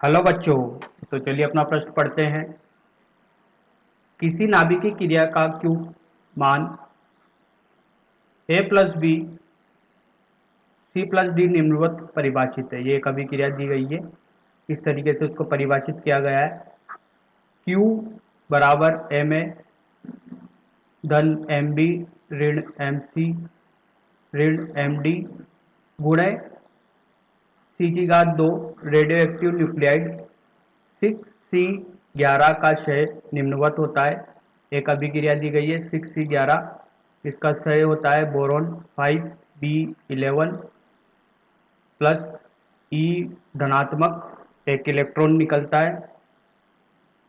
Hello बच्चों। तो चलिए अपना प्रश्न पढ़ते हैं। किसी नाभिकीय क्रिया का क्यू मान A plus B C plus D निम्नवत परिभाषित है। ये एक अभिक्रिया दी गई है, इस तरीके से उसको परिभाषित किया गया है। क्यू बराबर एम ए धन एम बी ऋण एम सी ऋण एम डी गुणे सी की घात 2 रेडियो एक्टिव न्यूक्लियाइड 6C11 का क्षय निम्नवत होता है। एक अभिक्रिया दी गई है 6C11, इसका क्षय होता है बोरोन 5B11 प्लस ई धनात्मक एक इलेक्ट्रॉन निकलता है,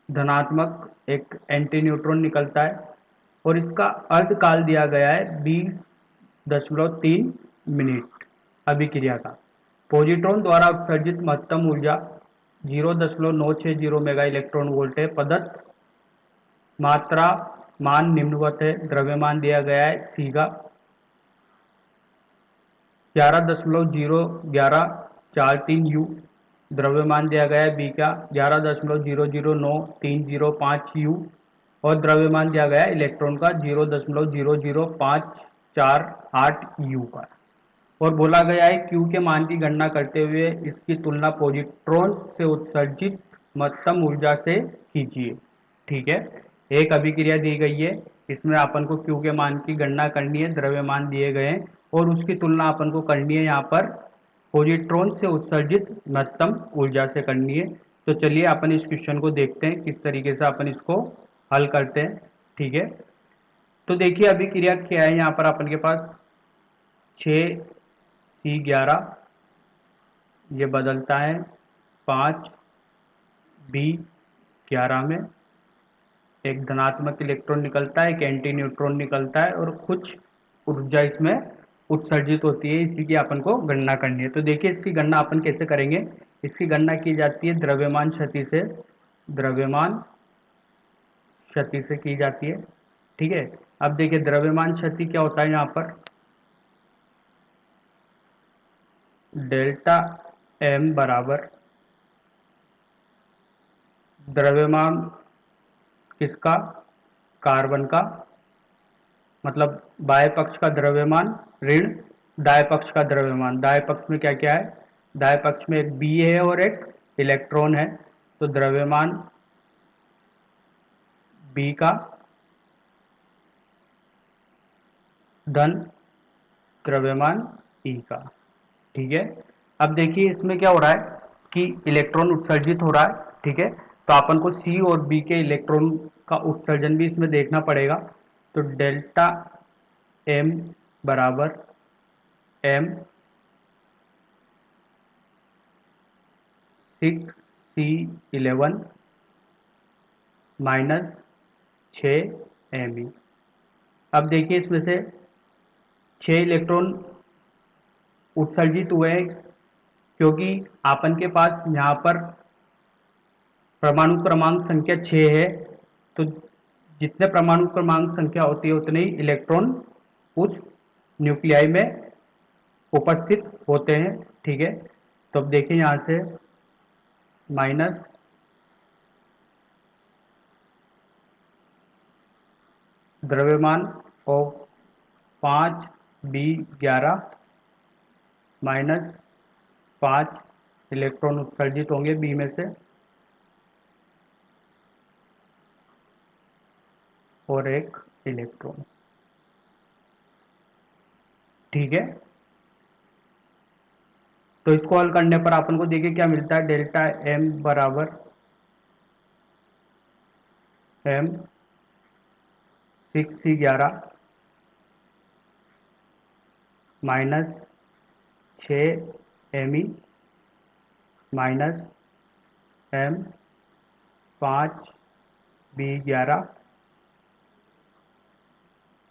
धनात्मक एक एंटी न्यूट्रॉन निकलता है और इसका अर्धकाल दिया गया है 20.3 मिनट। अभिक्रिया का पॉजिट्रॉन द्वारा उत्सर्जित महत्तम ऊर्जा 0.960 मेगा इलेक्ट्रॉन वोल्ट है। पदार्थ मात्रा मान निम्नवत है। द्रव्यमान दिया गया है सी का 11.01143 U, द्रव्यमान दिया गया है बी का 11.00930 और द्रव्यमान दिया गया है इलेक्ट्रॉन का 0.00548 का। और बोला गया है क्यू के मान की गणना करते हुए इसकी तुलना पॉजिट्रॉन से उत्सर्जित महत्तम ऊर्जा से कीजिए। ठीक है, एक अभिक्रिया दी गई है, इसमें अपन को क्यू के मान की गणना करनी है, द्रव्यमान दिए गए हैं और उसकी तुलना अपन को करनी है यहाँ पर पॉजिट्रॉन से उत्सर्जित महत्तम ऊर्जा से करनी है। तो चलिए अपन इस क्वेश्चन को देखते हैं किस तरीके से अपन इसको हल करते हैं। ठीक है, तो देखिए अभिक्रिया क्या है। यहाँ पर अपन के पास 6C11 ये बदलता है 5B11 में, एक धनात्मक इलेक्ट्रॉन निकलता है, एक एंटी न्यूट्रॉन निकलता है और कुछ ऊर्जा इसमें उत्सर्जित होती है। इसी की अपन को गणना करनी है। तो देखिए इसकी गणना अपन कैसे करेंगे। इसकी गणना की जाती है द्रव्यमान क्षति से, द्रव्यमान क्षति से की जाती है। ठीक है, अब देखिए द्रव्यमान क्षति क्या होता है। यहाँ पर डेल्टा एम बराबर द्रव्यमान किसका, कार्बन का, मतलब बाएं पक्ष का द्रव्यमान ऋण दाएं पक्ष का द्रव्यमान। दाएं पक्ष में क्या क्या है, दाएं पक्ष में एक बी है और एक इलेक्ट्रॉन है। तो द्रव्यमान बी का धन द्रव्यमान ई का। ठीक है, अब देखिए इसमें क्या हो रहा है कि इलेक्ट्रॉन उत्सर्जित हो रहा है। ठीक है, तो अपन को सी और बी के इलेक्ट्रॉन का उत्सर्जन भी इसमें देखना पड़ेगा। तो डेल्टा एम बराबर एम 6C11 माइनस 6 Me। अब देखिए इसमें से 6 इलेक्ट्रॉन उत्सर्जित हुए हैं क्योंकि आपन के पास यहाँ पर परमाणु क्रमांक संख्या 6 है। तो जितने परमाणु क्रमांक संख्या होती है उतने ही इलेक्ट्रॉन उस न्यूक्लियाई में उपस्थित होते हैं। ठीक है, तो अब देखिए यहाँ से माइनस द्रव्यमान और 5B11 माइनस 5 इलेक्ट्रॉन उत्सर्जित होंगे बी में से और एक इलेक्ट्रॉन। ठीक है, तो इसको हल करने पर अपन को देखिए क्या मिलता है। डेल्टा एम बराबर M 6C11 minus 6 Me minus M 5B11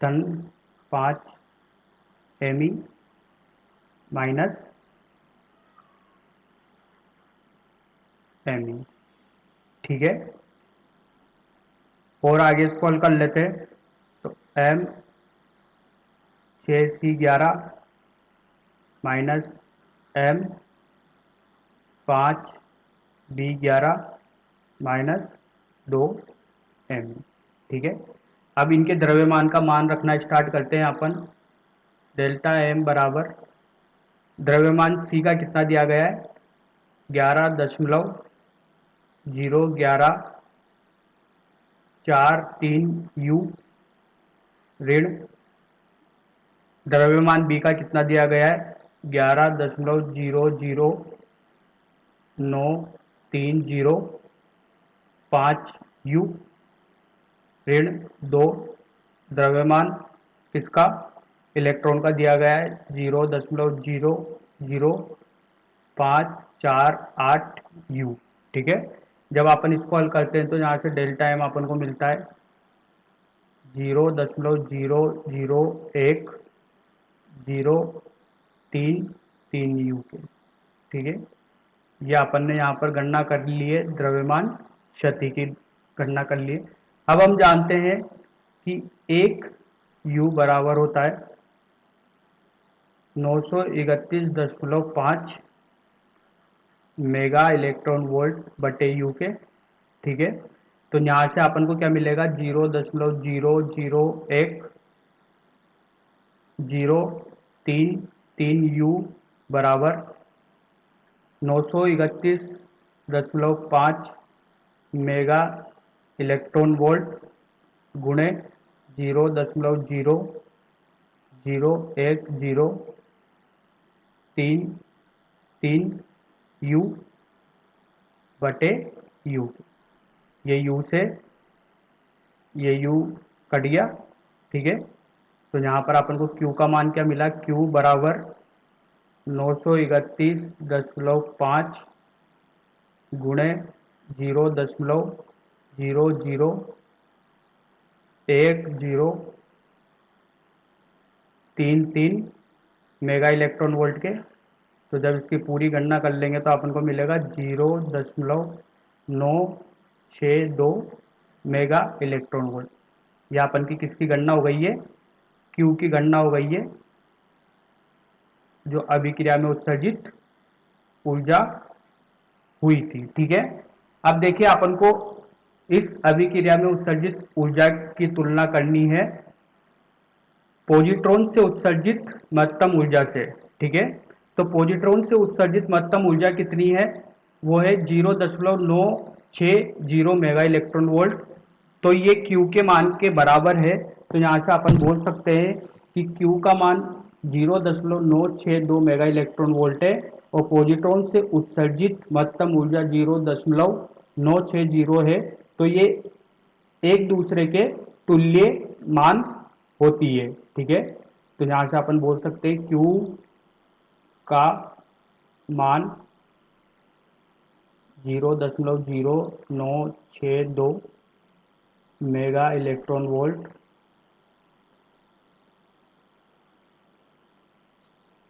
धन 5 Me माइनस Me। ठीक है, और आगे इसको हल कर लेते हैं। तो M 6C11 minus M 5 B11 minus 2m। ठीक है, अब इनके द्रव्यमान का मान रखना स्टार्ट करते हैं अपन। डेल्टा m बराबर द्रव्यमान C का कितना दिया गया है, 11.01143 U ऋण द्रव्यमान B का कितना दिया गया है, 11.00930 5 U ऋण 2 द्रव्यमान किसका, इलेक्ट्रॉन का दिया गया है 0.00548 U। ठीक है, जब अपन इसको हल करते हैं तो यहाँ से डेल्टा एम अपन को मिलता है 0.00103 U के। ठीक है, ये अपन ने यहाँ पर गणना कर ली है, द्रव्यमान क्षति की गणना कर ली है। अब हम जानते हैं कि एक U बराबर होता है 931.5 मेगा इलेक्ट्रॉन वोल्ट बटे U के। ठीक है, तो यहाँ से अपन को क्या मिलेगा, 0.00103 U बराबर 931.5 मेगा इलेक्ट्रॉन वोल्ट गुणे 0.00103 U बटे U। ये U से ये U कट गया। ठीक है, तो यहाँ पर अपन को Q का मान क्या मिला, Q बराबर 931.5 गुणे 0.0001033 मेगा इलेक्ट्रॉन वोल्ट के। तो जब इसकी पूरी गणना कर लेंगे तो अपन को मिलेगा 0.962 मेगा इलेक्ट्रॉन वोल्ट। यह अपन की किसकी गणना हो गई है, Q की गणना हो गई है, जो अभिक्रिया में उत्सर्जित ऊर्जा हुई थी। ठीक है, अब देखिए अपन को इस अभिक्रिया में उत्सर्जित ऊर्जा की तुलना करनी है पॉजिट्रॉन से उत्सर्जित महत्तम ऊर्जा से। ठीक है, तो पॉजिट्रॉन से उत्सर्जित महत्तम ऊर्जा कितनी है, वो है 0.960 मेगा इलेक्ट्रॉन वोल्ट। तो ये Q के मान के बराबर है। तो यहाँ से अपन बोल सकते हैं कि Q का मान 0.962 मेगा इलेक्ट्रॉन वोल्ट है और पॉजिट्रॉन से उत्सर्जित महत्तम ऊर्जा 0.960 है। तो ये एक दूसरे के तुल्य मान होती है। ठीक है, तो यहाँ से अपन बोल सकते हैं Q का मान 0.0962 मेगा इलेक्ट्रॉन वोल्ट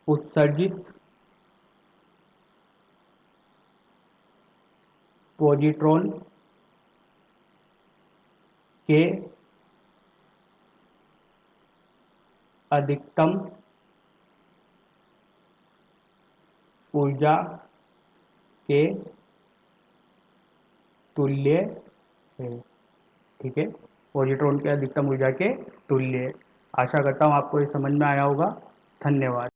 उत्सर्जित पॉजिट्रॉन के अधिकतम ऊर्जा के तुल्य है। ठीक है, पॉजिट्रॉन के अधिकतम ऊर्जा के तुल्य है। आशा करता हूँ आपको ये समझ में आया होगा। धन्यवाद।